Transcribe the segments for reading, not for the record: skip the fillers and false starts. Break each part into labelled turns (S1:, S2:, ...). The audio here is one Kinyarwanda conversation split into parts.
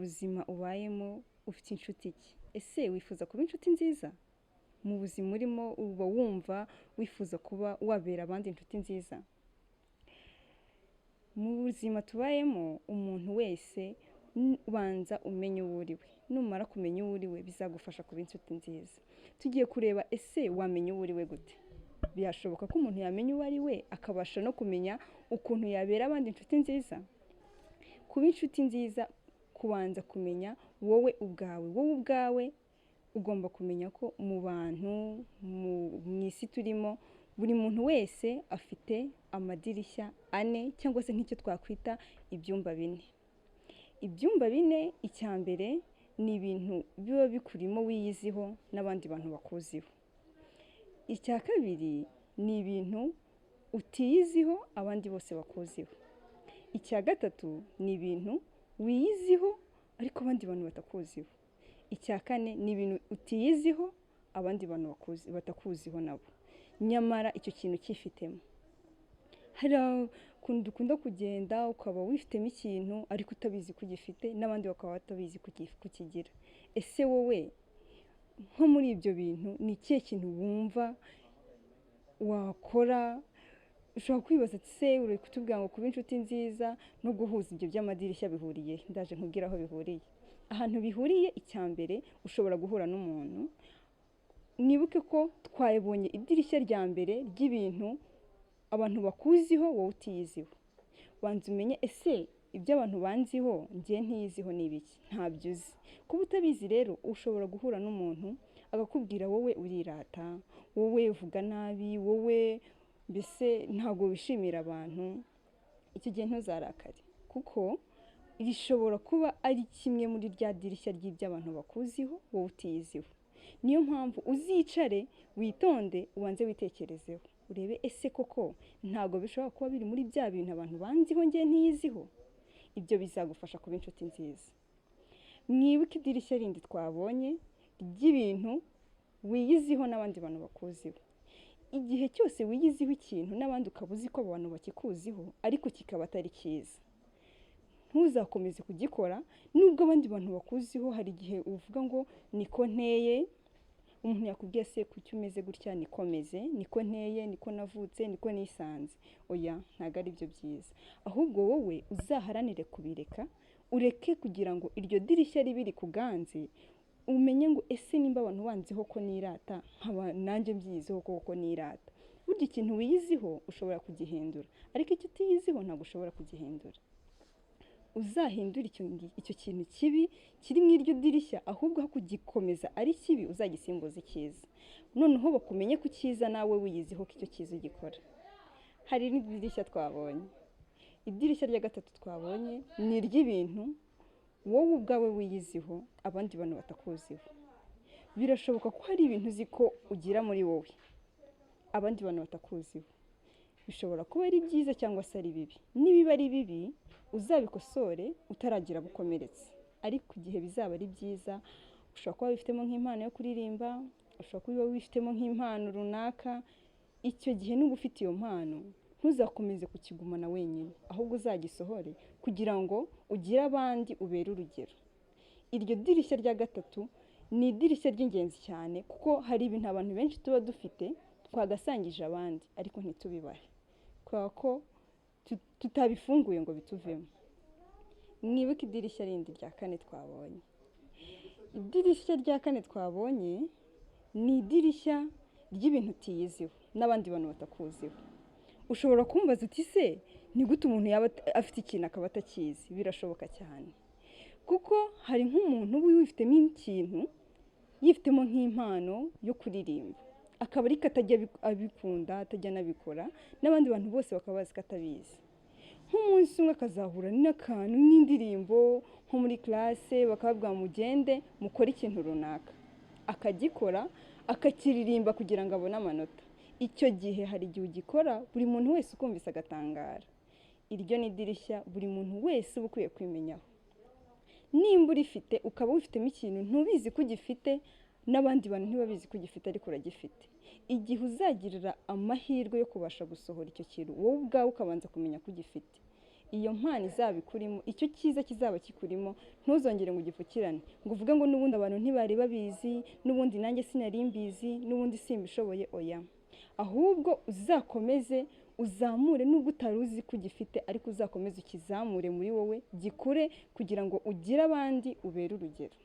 S1: buzima ubayemo ufite inshuti iki? Ese wifuza kuba inshuti nziza? Mu buzima urimo uba wumva wifuza kuba wabera abandi inshuti nziza? Mu buzima tubayemo umuntu wese ubanza umenya uwo uri we. Numara kumenya uwo uri we bizagufasha kuba inshuti nziza. Tugiye kureba ese wamenya uwo uri we gute? Birashoboka ko umuntu yamenya uwo ari we akabasha no kumenya ukuntu yabera abandi inshuti nziza. Kuba inshuti nziza kubanza kumenya wowe ubwawe. Wowe ubwawe ugomba kumenya ko mu bantu mu isi turimo buri muntu wese afite amadirishya 4 cyangwa se nk'icyo twakwita ibyumba 4. Ibyumba 4 icyambere ni ibintu biba bikurimo wiyiziho n'abandi bantu bakuziho. Icya kabiri ni ibintu utiyiziho abandi bose bakuziho. Icya gatatu ni ibintu wiyiziho ariko abandi bantu batakuziho. Icya kane ni ibintu utiyiziho abandi bantu batakuziho nabo. Nyamara icyo kintu cyifitemo. Hari ukuntu dukunda kugenda ukaba wifitemo ikintu ariko utabizi ko ugifite n'abandi bakaba batabizi kukigira. Ese wowe nko muri ibyo bintu ni ikihe kintu wumva wakora? Ushobora kwibaza ati se uri kutubwira ngo kuba inshuti nziza no guhuza ibyo by'amadirishya bihuriye? Ndaje nkubwira aho bihuriye. Ahantu bihuriye icyambere ushobora guhura n'umuntu. Nibuke ko twayibonye idirishya rya mbere ry'ibintu abantu bakuziho wowe utiyiziho. Banza umenye ese ibyo abantu banziho ngiye ntiyiziho ni ibiki? Ntabyo uzi. Kuba utabizi rero ushobora guhura n'umuntu agakubwira wowe urirata, wowe uvuga nabi, wowe mbese ntabwo wishimira abantu. Icyo gihe ntuzarakare kuko rishobora kuba ari kimwe muri rya dirishya ry'ibyo abantu bakuziho wowe utiyiziho. Niyo mpamvu uzicare witonde ubanze witekerezeho urebe ese koko ntago bishobora kuba biri muri bya bintu abantu banziho ngiye ntiyiziho. Ibyo bizagufasha kuba inshuti nziza. Mwibuke idirishya rindi twabonye ry'ibintu wiyiziho n'abandi bantu bakuziho. Igihe cyose wiyiziho ikintu n'abandi ukabuzi ko abantu bakikuziho ariko kikaba atari cyiza, ntuzakomeze kugikora. Nubwo abandi bantu bakuziho hari igihe uvuga ngo niko nteye, umuntu yakubwiye se kuki umeze gutya, niko meze, niko nteye, niko navutse, niko nisanze. Oya, ntago ari byo byiza. Ahubwo wowe uzaharanire kubireka, ureke kugira ngo iryo dirishya ribiri kuganze, umenye ngo ese nimba abantu banziho ko nirata nkaba nanjye mbyiziho ko nirata. Burya ikintu wiyiziho ushobora kugihindura ariko icyo utiyiziho ntabwo ushobora kugihindura. Uzahindura icyo kintu kibi kiri mu iryo dirishya, ahubwo aho kugikomeza ari kibi uzagisimbuza icyiza. Noneho bakumenye ku cyiza nawe wiyiziho ko icyo cyiza ugikora. Hari n'idirishya twabonye. Idirishya rya gatatu twabonye ni iry'ibintu wowe ubwawe wiyiziho abandi bantu batakuziho. Birashoboka ko hari ibintu uzi ko ugira muri wowe abandi bantu batakuziho. Bishobora kuba ari byiza cyangwa se ari bibi. Nibiba ari bibi uzabikosore utaragira bukomeretse. Ariko igihe bizaba ari byiza, ushobora kuba wifitemo nk'impano yo kuririmba, ushobora kuba wifitemo nk'impano runaka. Icyo gihe nuba ufite iyo mpano ntuzakomeze kukigumana wenyine, ahubwo uzagisohore kugira ngo ugire abandi ubere urugero. Iryo dirishya rya gatatu ni idirishya ry'ingenzi cyane kuko hari ibintu abantu benshi tuba dufite twagasangije abandi ariko ntitubibahe kubera ko tutabifunguye ngo bituvemo. Mwibuke idirishya rindi rya kane twabonye. Idirishya rya kane twabonye ni idirishya ry'ibintu utiyiziho n'abandi bantu batakuziho. Ushobora kumbaza uti se ni gute umuntu yaba afite ikintu akaba atakizi? Birashoboka cyane kuko hari nk'umuntu wifitemo ikintu, yifitemo nk'impano yo kuririmba, akaba ariko atajya abikunda, atajya nabikora, n'abandi bantu bose bakaba bazi ko atabizi. Nk'umunsi umwe akazahura n'akantu n'indirimbo nko muri classe bakababwira mugende mukora ikintu runaka, akagikora akakiririmba kugira ngo abone amanota. Icyo gihe hari igihe ugikora buri muntu wese ukumvise agatangara. Iryo ni idirishya buri muntu wese uba ukwiye kwimenyaho. Nimba urifite ukaba wifitemo ikintu ntubizi ko ugifite, n'abandi bantu ntibabizi ko ugifite ariko uragifite, igihe uzagirira amahirwe yo kubasha gusohora icyo kintu wowe ubwawe ukabanza kumenya ko ugifite, iyo mpano izaba ikurimo, icyo cyiza kizaba kikurimo, ntuzongere ngo ugipfukirane ngo uvuge ngo n'ubundi abantu ntibari babizi, n'ubundi nanjye sinari mbizi, n'ubundi simbishoboye. Oya, ahubwo uzakomeze uzamure, nubwo utari uzi ko ugifite ariko uzakomeze ukizamure muri wowe, gikure kugira ngo ugire abandi ubere urugero.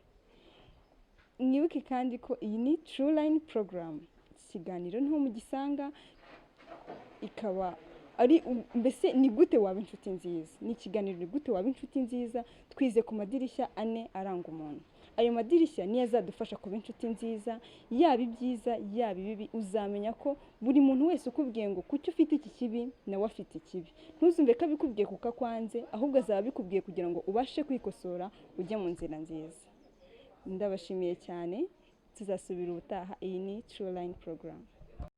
S1: Mwibuke kandi ko iyi ni True Line Program, ikiganiro niho mugisanga, ikaba ari mbese ni gute waba inshuti nziza. Ni ikiganiro ni gute waba inshuti nziza, twize ku madirishya 4 aranga umuntu. Ayo madirishya niyo azadufasha kuba inshuti nziza, yaba ibyiza yaba ibibi. Uzamenya ko buri muntu wese ukubwiye ngo kuki ufite iki kibi nawe afite ikibi, ntuzumve ko abikubwiye kuko akwanze, ahubwo azaba abikubwiye kugira ngo ubashe kwikosora ujye mu nzira nziza. Ndabashimiye cyane, tuzasubira ubutaha. Iyi ni True Line Program.